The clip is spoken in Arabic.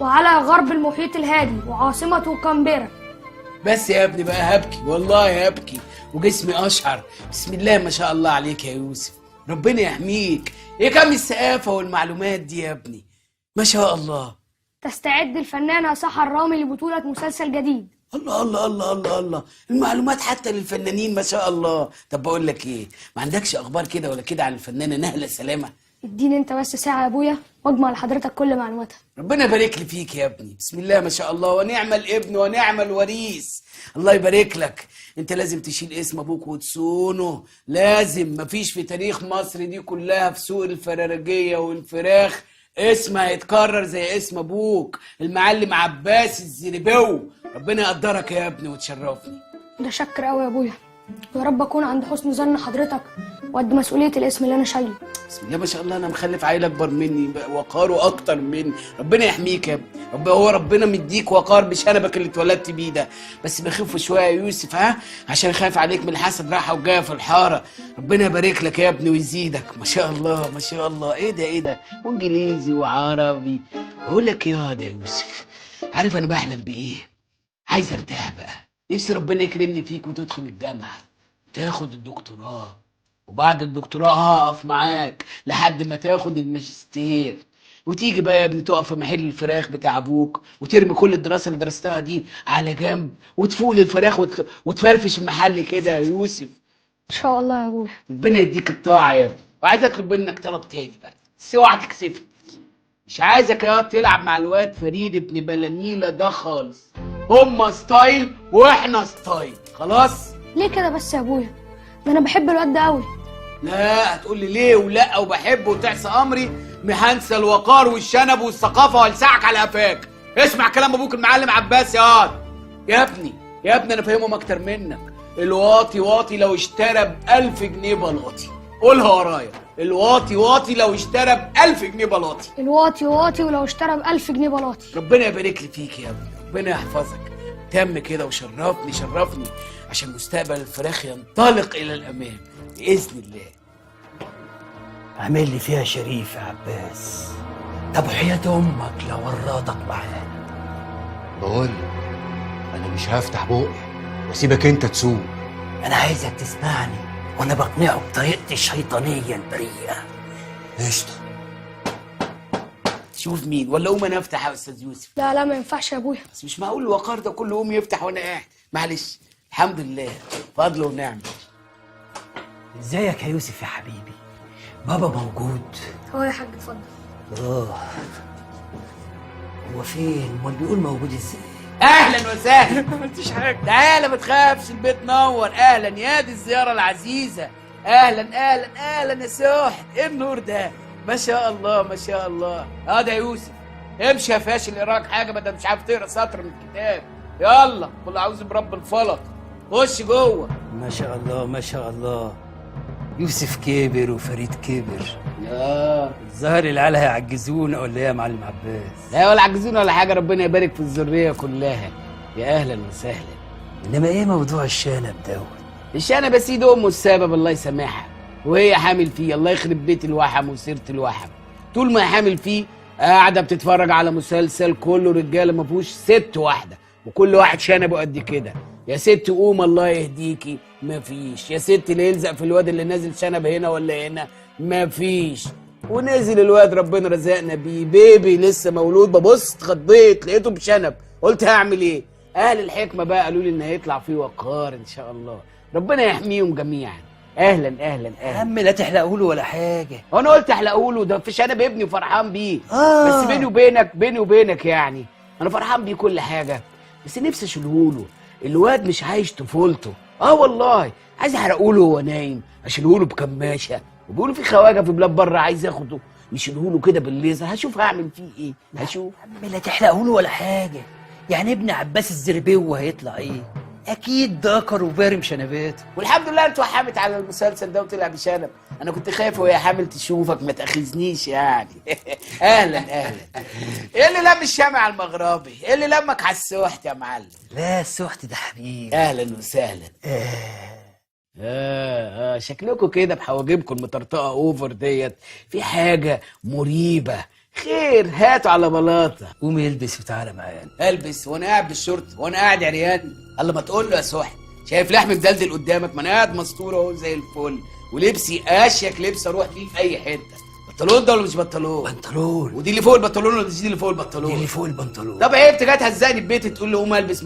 وعلى غرب المحيط الهادي وعاصمته كامبيرا. بس يا ابني بقى هبكي، والله هبكي وجسمي اشعر. بسم الله ما شاء الله عليك يا يوسف، ربنا يحميك. ايه كم الثقافه والمعلومات دي يا ابني، ما شاء الله. تستعد الفنانة سحر رامي لبطولة مسلسل جديد. الله الله الله الله الله، المعلومات حتى للفنانين ما شاء الله. طب بقول لك ايه، ما عندكش اخبار كده ولا كده عن الفنانه نهله سلامه؟ اديني انت بس ساعة يا ابويا واجمع لحضرتك كل معلوماتها. ربنا يبارك لي فيك يا ابني، بسم الله ما شاء الله، ونعم الابن ونعم الوريث. الله يبارك لك. انت لازم تشيل اسم ابوك وتصونه، لازم. مفيش في تاريخ مصر دي كلها في سوق الفرارجيه والفراخ اسم هيتكرر زي اسم ابوك المعلم عباس الزرباوي. ربنا يقدرك يا ابني وتشرفني. ده شكر قوي يا ابويا، ويا رب اكون عند حسن ظن حضرتك وقد مسؤولية الاسم اللي انا شايله. بسم الله ما شاء الله، انا مخلف عيل اكبر مني وقاره اكتر مني. ربنا يحميك يا ابني، هو ربنا مديك وقار بشنبك اللي اتولدت بيه ده. بس بخف شويه يا يوسف، ها، عشان خايف عليك من الحسد رايحه وجايه في الحاره. ربنا يبارك لك يا ابني ويزيدك. ما شاء الله ما شاء الله. ايه ده ايه ده، وانجليزي وعربي. اقول لك يا يوسف، عارف انا بحلم بايه؟ عايز ارتاح بقى، نفسي ربنا يكرمني فيك وتدخل الجامعه تاخد الدكتوراه، وبعد الدكتوراه هقف معاك لحد ما تاخد الماجستير، وتيجي بقى يا ابني تقف في محل الفراخ بتاع ابوك وترمي كل الدراسه اللي درستها دي على جنب وتفوق للفراخ وتفرفش المحل كده يا يوسف. ان شاء الله يا ابويا. ربنا يديك الطاعه يا ابني. وعايز اطلب منك طلب تاني بقى، بس اوعى تكسفني. مش عايزك يا تلعب مع الواد فريد ابن بلانيله ده خالص. هما ستايل واحنا ستايل، خلاص؟ ليه كده بس يا ابويا؟ ده انا بحب الواد ده قوي. لا هتقول لي ليه ولا وبحبه وتعصى امري؟ هنسى الوقار والشنب والثقافه والسعك على قفاك. اسمع كلام ابوك المعلم عباس يا ابني. يا ابني انا فاهمهم اكتر منك. الواطي واطي لو اشترى ب1000 جنيه بلاطي. قولها ورايا، الواطي واطي لو اشترى ب1000 جنيه بلاطي. الواطي واطي ولو اشترى ب1000 جنيه بلاطي. ربنا يبارك لي فيك يا ابني، ربنا يحفظك. تم كده وشرفني شرفني عشان مستقبل الفراخ ينطلق الى الامام باذن الله. عامل لي فيها شريف يا عباس. طب وحياة امك لو ورطك معانا؟ بقول انا مش هفتح بوقي واسيبك انت تسوق. انا عايزك تسمعني وانا بقنعه بطريقتي الشيطانيه البريئه. قشطه. شوف مين، ولا قوم انا افتح يا استاذ يوسف؟ لا لا ما ينفعش يا ابويا. بس مش معقول الوقار ده كله قوم يفتح وانا قاعد. معلش، الحمد لله، فضل ونعمه. ازيك يا يوسف يا حبيبي؟ بابا موجود؟ هو يا حاج اتفضل. هو فين؟ امال بيقول موجود ازاي؟ اهلا وسهلا. ما عملتش حاجه. تعالى ما تخافش، البيت نور. اهلا يا دي الزياره العزيزه. اهلا اهلا اهلا يا سوحت. ايه النور ده؟ ما شاء الله ما شاء الله. ده يوسف، امشي يا فاشل، اقراك حاجه بدل مش عارف تقرا سطر من الكتاب. يلا قل اعوذ برب الفلق. خش جوه. ما شاء الله ما شاء الله. يوسف كبر وفريد كبر. الظاهر العيال هيعجزونا ولا ايه يا معلم عباس؟ لا ولا عجزونا ولا حاجه، ربنا يبارك في الذريه كلها. يا اهلا وسهلا. انما ايه موضوع الشنب دوت؟ الشنب يا سيدي امه السبب الله يسامحها، وهي حامل فيه. الله يخرب بيت الوحم وسيره الوحم. طول ما هي حامل فيه قاعده بتتفرج على مسلسل كله رجاله ما فيهوش ست واحده، وكل واحد شنبه قد كده. يا ست قوم الله يهديكي، مفيش. يا ست اللي يلزق في الواد اللي نازل شنب هنا ولا هنا، مفيش. ونزل الواد ربنا رزقنا بيه بيبي لسه مولود. ببص اتخضيت لقيته بشنب، قلت هعمل ايه؟ اهل الحكمه بقى قالوا لي ان هيطلع فيه وقار ان شاء الله. ربنا يحميهم جميعا. اهلا اهلا اهلا. يا عم لا تحلقوا له ولا حاجه. وانا قلت احلقوا له؟ ده في شنب ابني وفرحان بيه. بس بيني وبينك يعني انا فرحان بيه كل حاجه، بس نفسي اشيله له. الواد مش عايش طفولته. والله عايز احرقه له وهو نايم، اشيله له بكماشه. وبيقولوا في خواجه في بلاد بره عايز ياخده يشيله له كده بالليزر. هشوف هعمل فيه ايه، هشوف. يا عم لا تحلقوا له ولا حاجه. يعني ابن عباس الزرباوي هيطلع ايه؟ اكيد ذكر وبارم شنباته. والحمد لله انت وحمت على المسلسل ده وطلع بشنب. انا كنت خايف وهي حامل تشوفك ما تاخذنيش يعني. اهلا اهلا. ايه اللي لم الشامع على المغربي؟ ايه اللي لمك على السوحت يا معلم؟ لا السوحت ده حبيبي. اهلا وسهلا. شكلكم كده بحواجبكم المطرطقه اوفر ديت في حاجه مريبه خير هاتوا على بلاطه. قوم البس وتعالى معانا. البس وانا قاعد بالشورت وانا قاعد عريان؟ الله ما تقول له يا صاحي، شايف لحم مدلدل قدامك؟ ما انا قاعد مستور اهو زي الفل، ولبسي اشيك لبس اروح فيه في اي حته. بنطلون ده ولا مش بنطلون؟ بنطلون. ودي اللي فوق البنطلون ولا دي اللي فوق البنطلون؟ دي اللي فوق البنطلون. طب عيب تجي تهزقني في بيتي تقول لي قوم البس